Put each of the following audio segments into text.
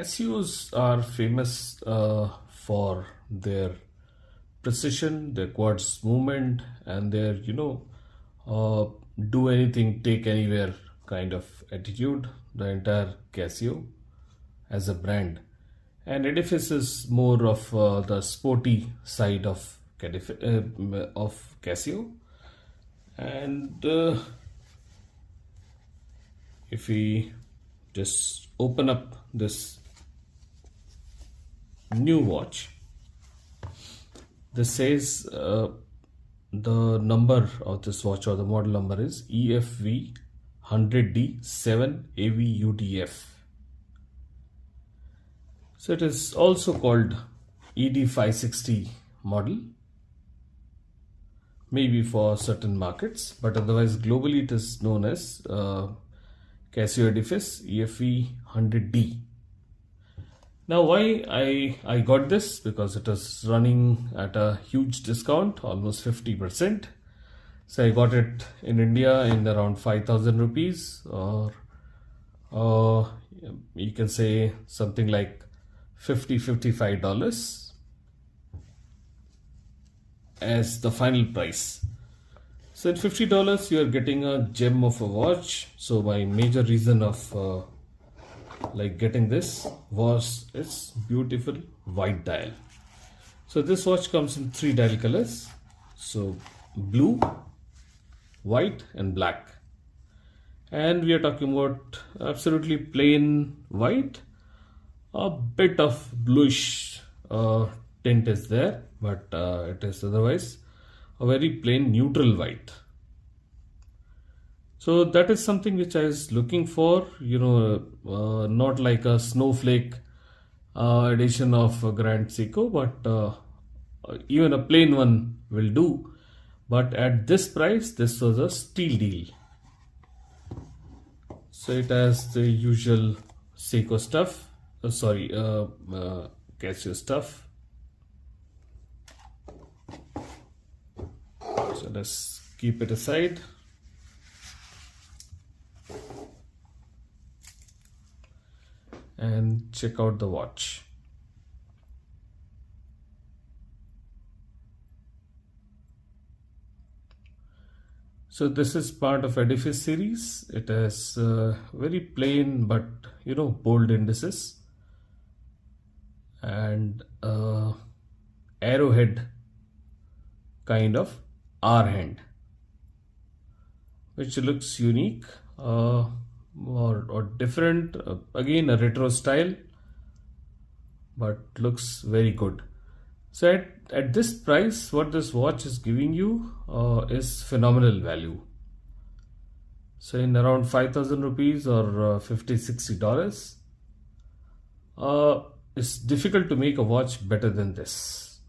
Casios are famous for their precision, their quartz movement, and their do anything, take anywhere kind of attitude. The entire Casio as a brand, and Edifice is more of the sporty side of Casio. And if we just open up this new watch, this says the number of this watch, or the model number, is EFV100D-1AVUDF. So it is also called ED560 model, maybe for certain markets, but otherwise globally it is known as Casio Edifice EFV100D. Now why I got this? Because it is running at a huge discount, almost 50%. So I got it in India in around 5,000 rupees, or you can say something like $55 as the final price. So at $50 you are getting a gem of a watch. So my major reason of getting this was its beautiful white dial. So this watch comes in 3 dial colors, so blue, white and black, and we are talking about absolutely plain white. A bit of bluish tint is there, but it is otherwise a very plain neutral white. So that is something which I was looking for, not like a snowflake edition of Grand Seiko, but even a plain one will do. But at this price, this was a steal deal. So it has the usual Seiko stuff, Casio stuff. So let's keep it aside. And check out the watch. So this is part of Edifice series. It has very plain but bold indices, and arrowhead kind of R hand, which looks unique. Or different, again a retro style, but looks very good. So at this price, what this watch is giving you is phenomenal value. So in around 5,000 rupees or $50-60, it's difficult to make a watch better than this.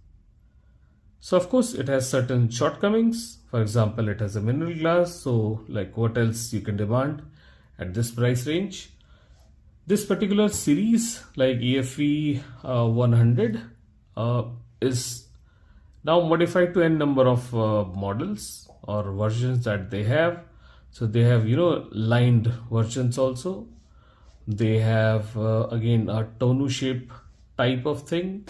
So of course it has certain shortcomings. For example, it has a mineral glass, so like what else you can demand at this price range? This particular series, like EFV 100, is now modified to n number of models or versions that they have. So they have lined versions also. They have again a tonneau shape type of thing,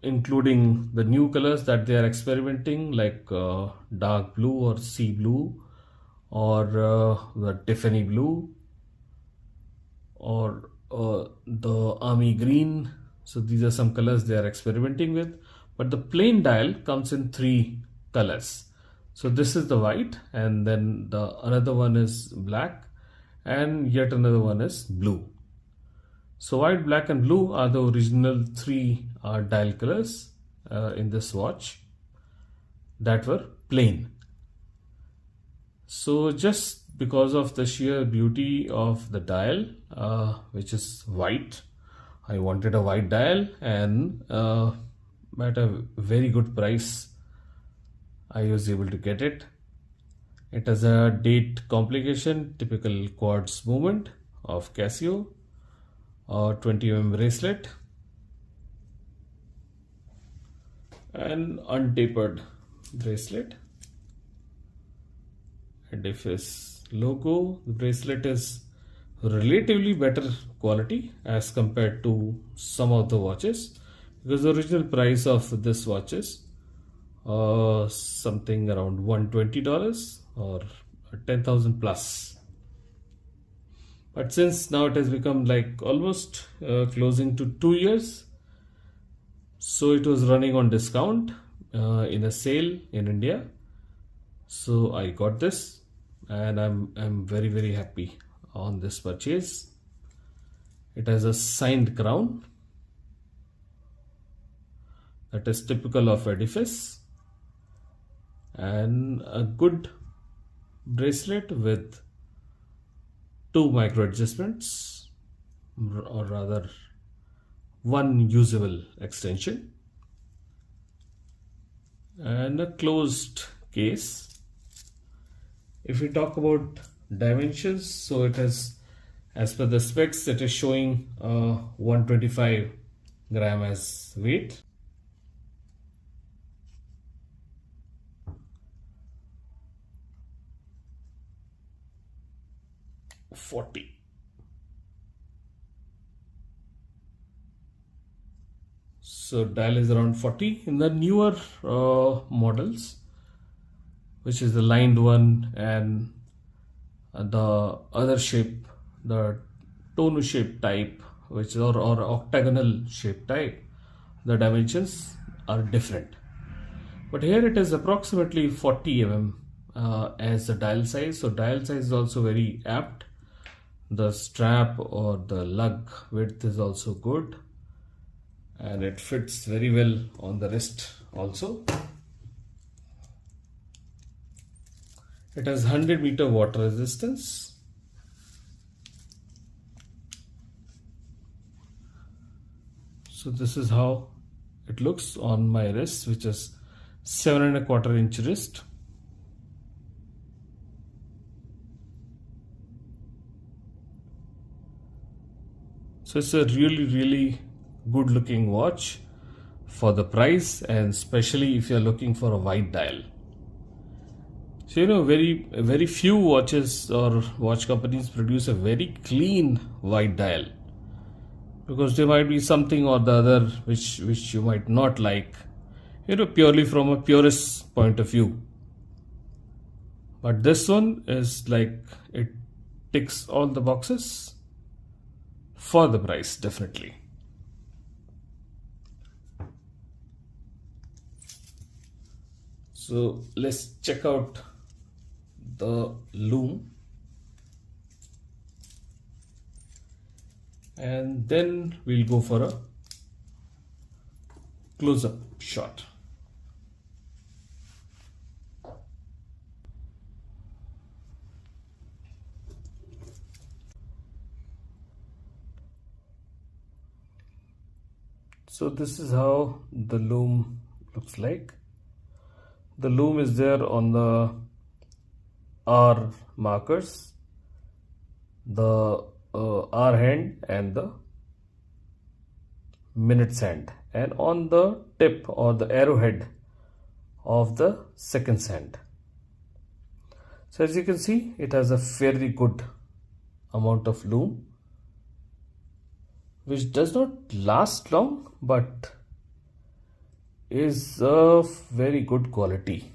including the new colors that they are experimenting, like dark blue or sea blue, or the Tiffany blue, or the army green. So these are some colors they are experimenting with, but the plain dial comes in 3 colors. So this is the white, and then the another one is black, and yet another one is blue. So white, black and blue are the original 3 dial colors in this watch that were plain. So just because of the sheer beauty of the dial, which is white, I wanted a white dial, and at a very good price I was able to get it. It has a date complication, typical quartz movement of Casio, 20mm bracelet, and untapered bracelet. Edifice logo. The bracelet is relatively better quality as compared to some of the watches, because the original price of this watch is something around $120 or 10,000 plus. But since now it has become like almost closing to 2 years, so it was running on discount in a sale in India. So I got this, and I'm very happy on this purchase. It has a signed crown that is typical of Edifice, and a good bracelet with 2 micro adjustments, or rather one usable extension, and a closed case. If we talk about dimensions, so it is, as per the specs, it is showing 125 gram as weight. So dial is around 40. In the newer models, which is the lined one and the other shape, the tonneau shape type, which or octagonal shape type, the dimensions are different. But here it is approximately 40 mm as the dial size. So dial size is also very apt. The strap or the lug width is also good, and it fits very well on the wrist also. It has 100-meter water resistance. So this is how it looks on my wrist, which is 7¼ inch wrist. So it's a really good looking watch for the price, and especially if you're looking for a wide dial. So very few watches or watch companies produce a very clean wide dial, because there might be something or the other which you might not like, purely from a purist point of view. But this one is like, it ticks all the boxes for the price, definitely. So let's check out the Lume, and then we'll go for a close-up shot. So this is how the Lume looks like. The Lume is there on the R markers, the R hand and the minute hand, and on the tip or the arrowhead of the second hand. So as you can see, it has a fairly good amount of lume, which does not last long, but is of very good quality.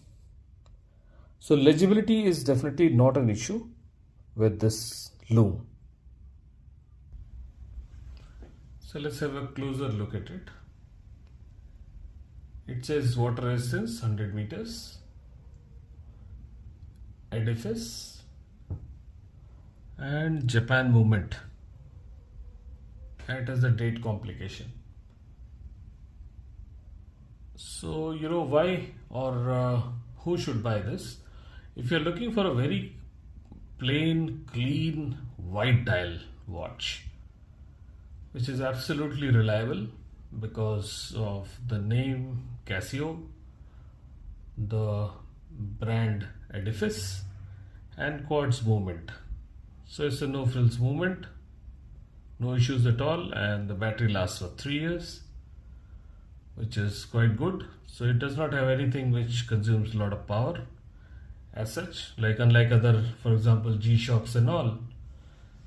So legibility is definitely not an issue with this lume. So let's have a closer look at it. It says water resistance 100 meters, Edifice, and Japan movement. And it has the date complication. So you know why or who should buy this? If you're looking for a very plain, clean, white dial watch, which is absolutely reliable because of the name Casio, the brand Edifice, and Quartz movement. So it's a no frills movement, no issues at all, and the battery lasts for 3 years, which is quite good. So it does not have anything which consumes a lot of power as such, like unlike other, for example, G-Shocks and all.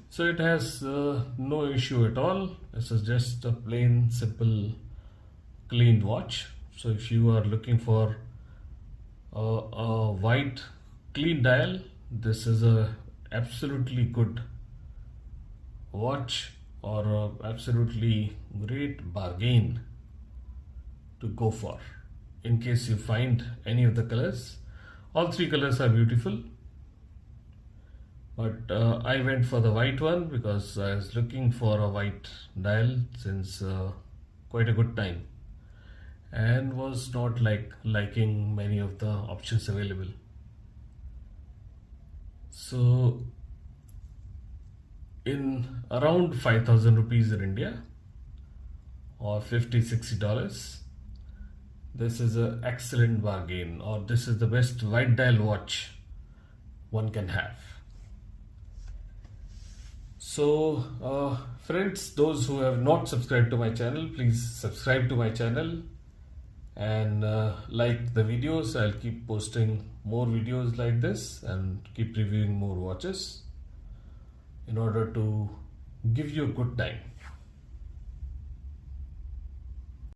So it has no issue at all. This is just a plain simple clean watch. So if you are looking for a white clean dial, this is a absolutely good watch or a absolutely great bargain to go for in case you find any of the colors. All three colors are beautiful, but I went for the white one because I was looking for a white dial since quite a good time and was not liking many of the options available. So in around 5,000 rupees in India or $50-60, this is an excellent bargain, or this is the best white dial watch one can have. So friends, those who have not subscribed to my channel, please subscribe to my channel and like the videos. I'll keep posting more videos like this and keep reviewing more watches in order to give you a good time.